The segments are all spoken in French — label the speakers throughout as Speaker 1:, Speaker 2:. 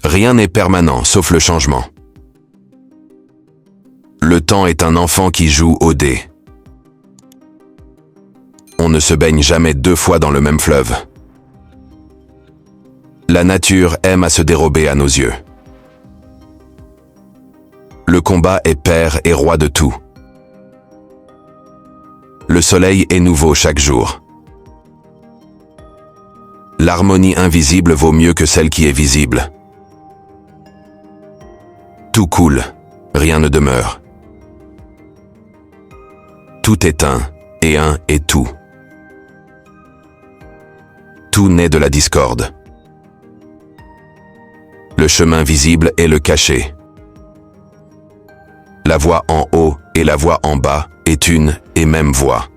Speaker 1: Rien n'est permanent, sauf le changement. Le temps est un enfant qui joue au dé. On ne se baigne jamais 2 fois dans le même fleuve. La nature aime à se dérober à nos yeux. Le combat est père et roi de tout. Le soleil est nouveau chaque jour. L'harmonie invisible vaut mieux que celle qui est visible. Tout coule, rien ne demeure. Tout est un est tout. Tout naît de la discorde. Le chemin visible est le caché. La voie en haut et la voie en bas est une et même voie.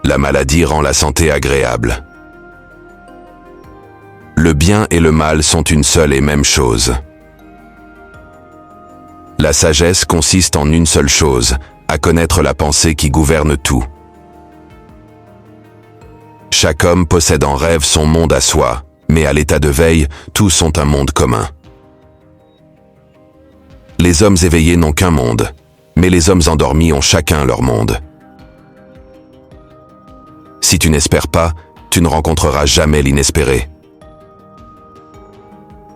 Speaker 1: La maladie rend la santé agréable. Le bien et le mal sont une seule et même chose. La sagesse consiste en une seule chose, à connaître la pensée qui gouverne tout. Chaque homme possède en rêve son monde à soi, mais à l'état de veille, tous ont un monde commun. Les hommes éveillés n'ont qu'un monde, mais les hommes endormis ont chacun leur monde. Si tu n'espères pas, tu ne rencontreras jamais l'inespéré.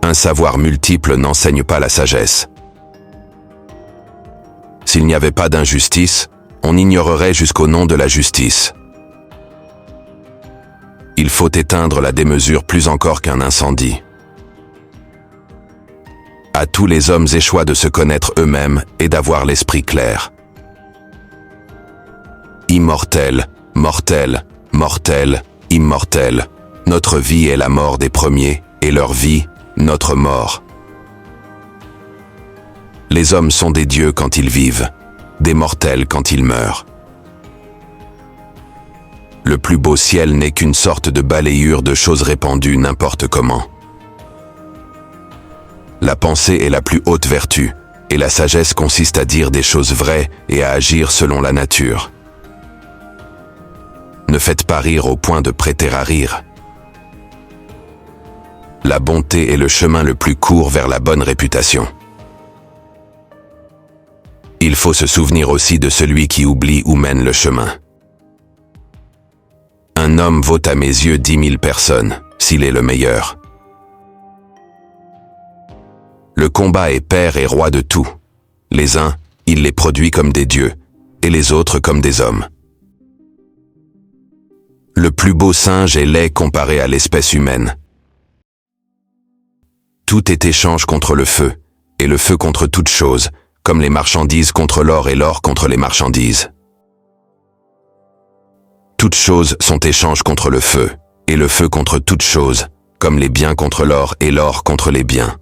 Speaker 1: Un savoir multiple n'enseigne pas la sagesse. S'il n'y avait pas d'injustice, on ignorerait jusqu'au nom de la justice. Il faut éteindre la démesure plus encore qu'un incendie. À tous les hommes échoit de se connaître eux-mêmes et d'avoir l'esprit clair. Immortel, mortel, mortel, immortel, notre vie est la mort des premiers, et leur vie, notre mort. Les hommes sont des dieux quand ils vivent, des mortels quand ils meurent. Le plus beau ciel n'est qu'une sorte de balayure de choses répandues n'importe comment. La pensée est la plus haute vertu, et la sagesse consiste à dire des choses vraies et à agir selon la nature. Ne faites pas rire au point de prêter à rire. La bonté est le chemin le plus court vers la bonne réputation. Il faut se souvenir aussi de celui qui oublie où mène le chemin. Un homme vaut à mes yeux 10 000 personnes, s'il est le meilleur. Le combat est père et roi de tout. Les uns, il les produit comme des dieux, et les autres comme des hommes. Le plus beau singe est laid comparé à l'espèce humaine. Tout est échange contre le feu, et le feu contre toute chose, comme les marchandises contre l'or et l'or contre les marchandises. Toutes choses sont échange contre le feu, et le feu contre toute chose, comme les biens contre l'or et l'or contre les biens.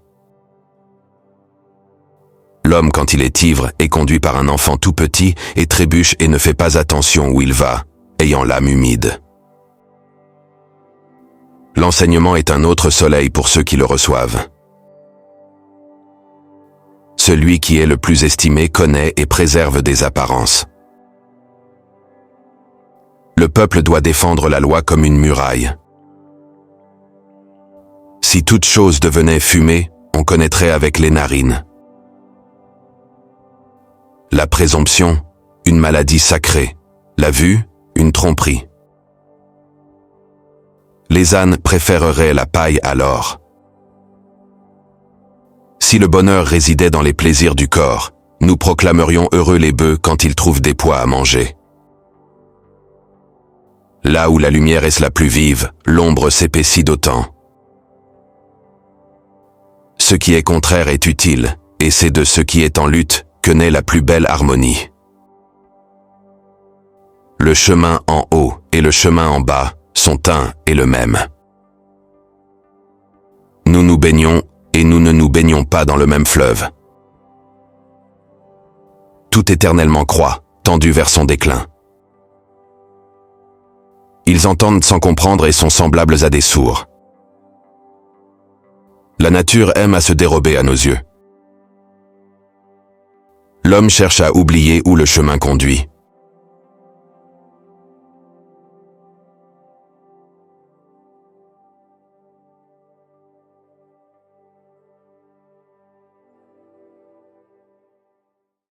Speaker 1: L'homme, quand il est ivre, est conduit par un enfant tout petit et trébuche et ne fait pas attention où il va, ayant l'âme humide. L'enseignement est un autre soleil pour ceux qui le reçoivent. Celui qui est le plus estimé connaît et préserve des apparences. Le peuple doit défendre la loi comme une muraille. Si toute chose devenait fumée, on connaîtrait avec les narines. La présomption, une maladie sacrée. La vue, une tromperie. Les ânes préféreraient la paille à l'or. Si le bonheur résidait dans les plaisirs du corps, nous proclamerions heureux les bœufs quand ils trouvent des pois à manger. Là où la lumière est la plus vive, l'ombre s'épaissit d'autant. Ce qui est contraire est utile, et c'est de ce qui est en lutte que naît la plus belle harmonie. Le chemin en haut et le chemin en bas sont un et le même. Nous nous baignons et nous ne nous baignons pas dans le même fleuve. Tout éternellement croît, tendu vers son déclin. Ils entendent sans comprendre et sont semblables à des sourds. La nature aime à se dérober à nos yeux. L'homme cherche à oublier où le chemin conduit.